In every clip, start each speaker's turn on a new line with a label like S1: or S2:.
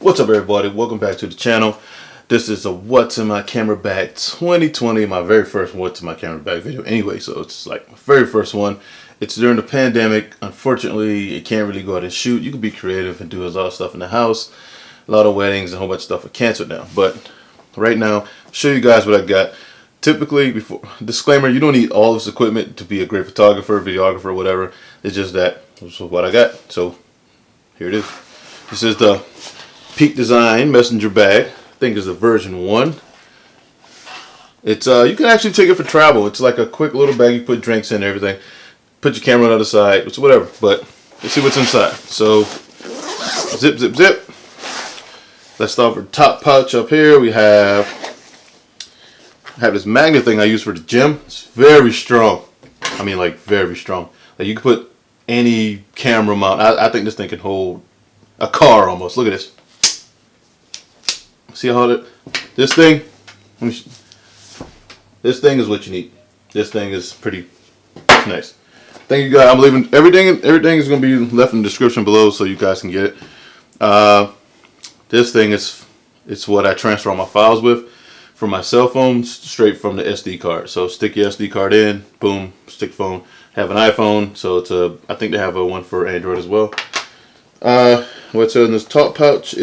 S1: What's up, everybody? Welcome back to the channel. This is a What's in My Camera Bag 2020, my very first What's in My Camera Bag video anyway, so it's like my very first one. It's during the pandemic. Unfortunately, you can't really go out and shoot. You can be creative and do a lot of stuff in the house. A lot of weddings and a whole bunch of stuff are canceled now. But right now, I'll show you guys what I got. Typically, before disclaimer, you don't need all this equipment to be a great photographer, videographer, whatever. It's just that this is what I got. So here it is. This is the Peak Design messenger bag. I think it's the version 1. It's you can actually take it for travel. It's like a quick little bag. You put drinks in and everything. Put your camera on the other side. It's whatever. But let's see what's inside. So zip, zip, zip. Let's start with the top pouch up here. We have this magnet thing I use for the gym. It's very strong. I mean, like very strong. Like you can put any camera mount. I think this thing can hold a car almost. Look at this. See how this thing? This thing is what you need. This thing is pretty nice. Thank you guys. I'm leaving everything is going to be left in the description below so you guys can get it. This thing it's what I transfer all my files with from my cell phone straight from the SD card. So stick your SD card in, boom, stick phone. Have an iPhone, so it's I think they have a one for Android as well. What's in this top pouch?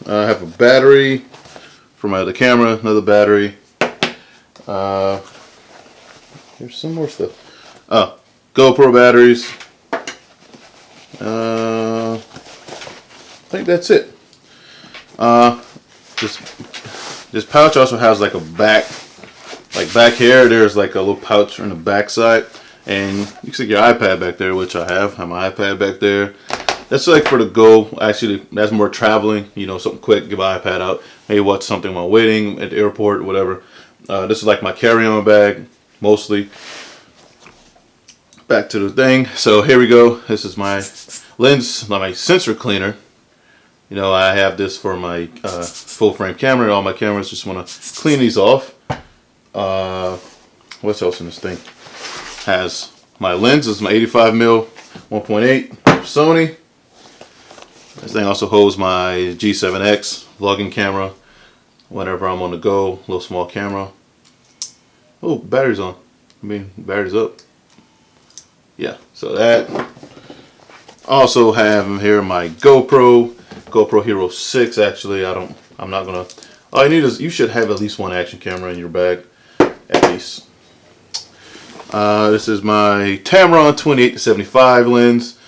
S1: I have a battery for my other camera, another battery. Here's some more stuff. GoPro batteries. I think that's it. This pouch also has like a back here. There's like a little pouch on the back side, and you can stick your iPad back there, which I have. I have my iPad back there. That's like for the go. Actually, that's more traveling. You know, something quick. Give my iPad out. Maybe watch something while waiting at the airport, whatever. This is like my carry-on bag, mostly. Back to the thing. So here we go. This is my lens, my sensor cleaner. You know, I have this for my full-frame camera. All my cameras. Just want to clean these off. What's else in this thing? Has my lens. This is my 85mm 1.8 Sony. This thing also holds my G7X vlogging camera whenever I'm on the go. Little small camera. Oh, battery's on. I mean, battery's up. Yeah, so that. Also have in here my GoPro Hero 6. Actually, I'm not gonna. All you need is you should have at least one action camera in your bag, at least. This is my Tamron 28-75 lens.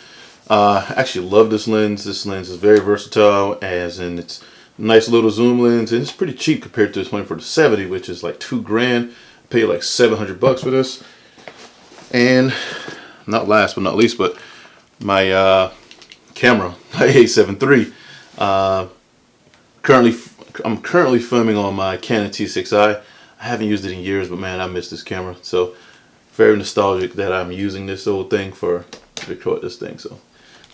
S1: I actually love this lens. This lens is very versatile, as in it's a nice little zoom lens, and it's pretty cheap compared to the 24-70, which is like $2,000. I paid like $700 for this. And not last but not least, but my camera, my A7 III. I'm currently filming on my Canon T6i. I haven't used it in years, but man, I miss this camera. So very nostalgic that I'm using this old thing to record this thing. So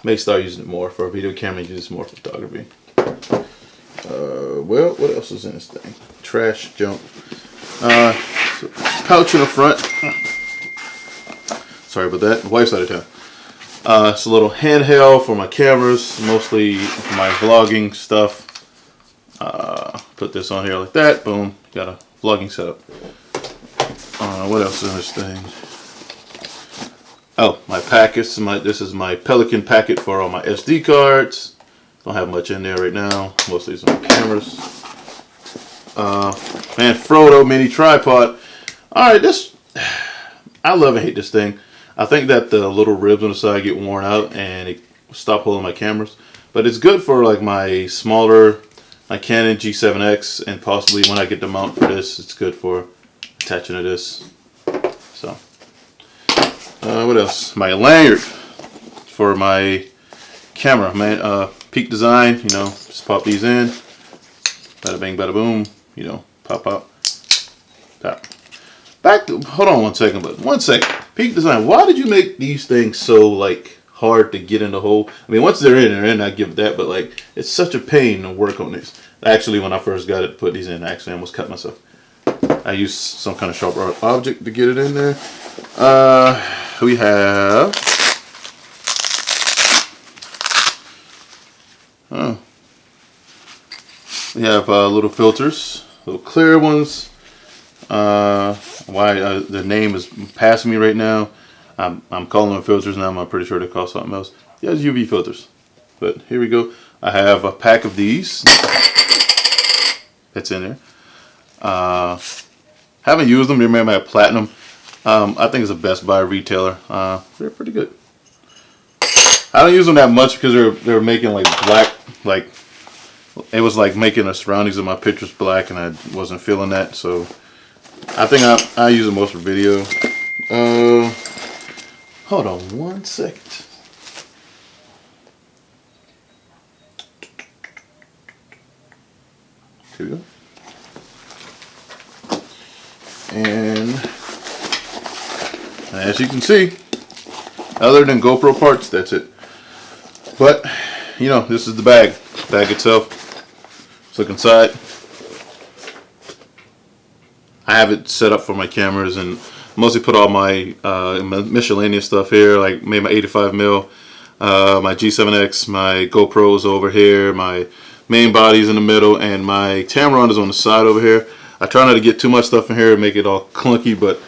S1: may start using it more for a video camera, use this more for photography. Well, what else is in this thing? Trash, junk. So pouch in the front. Sorry about that. The wife's out of town. It's a little handheld for my cameras, mostly for my vlogging stuff. Put this on here like that. Boom. Got a vlogging setup. What else is in this thing? Oh, my packets. This is my Pelican packet for all my SD cards. Don't have much in there right now. Mostly some cameras. And Frodo mini tripod. Alright, I love and hate this thing. I think that the little ribs on the side get worn out and it stop holding my cameras. But it's good for like my smaller, my Canon G7X, and possibly when I get the mount for this, it's good for attaching to this. So, what else? My lanyard for my camera, man. Peak Design. You know, just pop these in. Bada bang, bada boom. You know, pop out. Tap. Hold on one second, but one second. Peak Design. Why did you make these things so like hard to get in the hole? I mean, once they're in, I give it that, but like it's such a pain to work on these. Actually, when I first got it to put these in, I actually almost cut myself. I used some kind of sharp object to get it in there. We have We have little filters, little clear ones. The name is passing me right now. I'm calling them filters now. I'm pretty sure they call something else. Yeah, it's UV filters. But here we go. I have a pack of these. That's in there. Haven't used them. They're made by Platinum. I think it's a Best Buy retailer. They're pretty good. I don't use them that much because they're making like black, like it was like making the surroundings of my pictures black, and I wasn't feeling that. So I think I use them most for video. Hold on one second. Here we go. And as you can see, other than GoPro parts, that's it. But, you know, this is the bag itself. Let's look inside. I have it set up for my cameras and mostly put all my miscellaneous stuff here, like made my 85mm, my G7X, my GoPros over here, my main body's in the middle, and my Tamron is on the side over here. I try not to get too much stuff in here and make it all clunky, but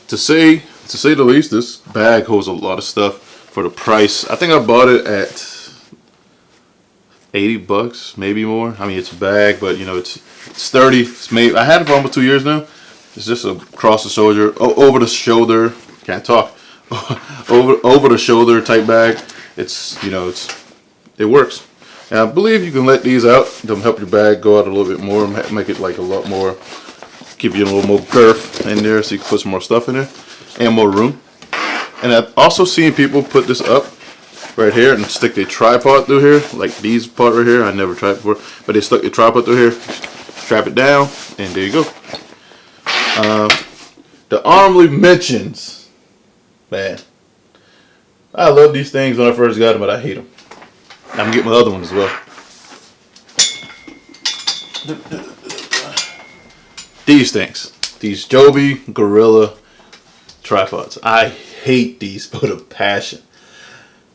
S1: to say the least, this bag holds a lot of stuff for the price. I think I bought it at 80 bucks, maybe more. I mean, it's a bag, but you know, it's sturdy. It's made. I had it for almost 2 years now. It's just a over the shoulder. Can't talk. over the shoulder type bag. It's, you know, it works. And I believe you can let these out. They'll help your bag go out a little bit more, make it like a lot more, give you a little more girth in there, so you can put some more stuff in there and more room. And I've also seen people put this up right here and stick their tripod through here, like these part right here. I never tried before, but they stuck the tripod through here, strap it down, and there you go. The honorable mentions, man. I love these things when I first got them, but I hate them. I'm getting my other one as well. These things, these Joby Gorilla tripods. I hate these with a passion.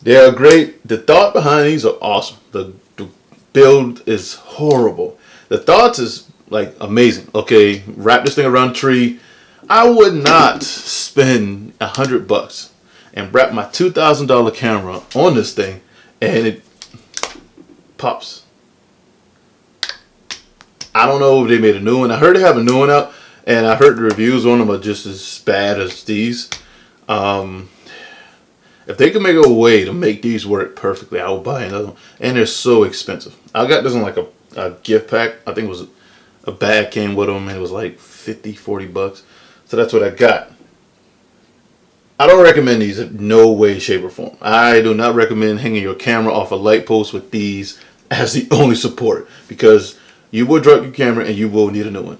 S1: They are great. The thought behind these are awesome. The build is horrible. The thoughts is like amazing. Okay, wrap this thing around a tree. I would not spend $100 and wrap my $2,000 camera on this thing and it pops. I don't know if they made a new one. I heard they have a new one out, and I heard the reviews on them are just as bad as these. If they could make a way to make these work perfectly, I would buy another one. And they're so expensive. I got this in like a gift pack. I think it was a bag came with them, and it was like 50, 40 bucks. So that's what I got. I don't recommend these in no way, shape, or form. I do not recommend hanging your camera off a light post with these as the only support, because you will drop your camera and you will need a new one.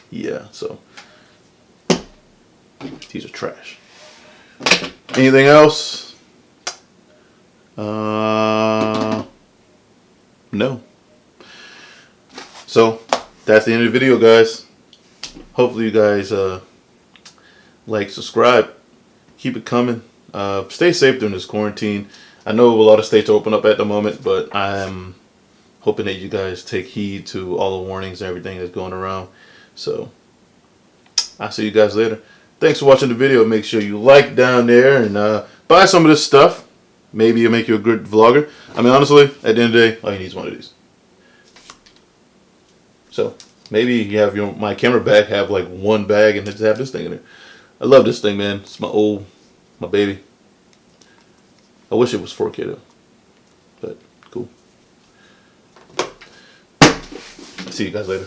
S1: Yeah, so these are trash. Anything else? No. So that's the end of the video, guys. Hopefully you guys like, subscribe, keep it coming. Stay safe during this quarantine. I know a lot of states are open up at the moment, but I'm hoping that you guys take heed to all the warnings and everything that's going around. So I'll see you guys later. Thanks for watching the video. Make sure you like down there and buy some of this stuff. Maybe it'll make you a good vlogger. I mean, honestly, at the end of the day, all you need is one of these. So maybe you have my camera bag have like one bag and just have this thing in there. I love this thing, man. It's my baby. I wish it was 4K though, but cool. See you guys later.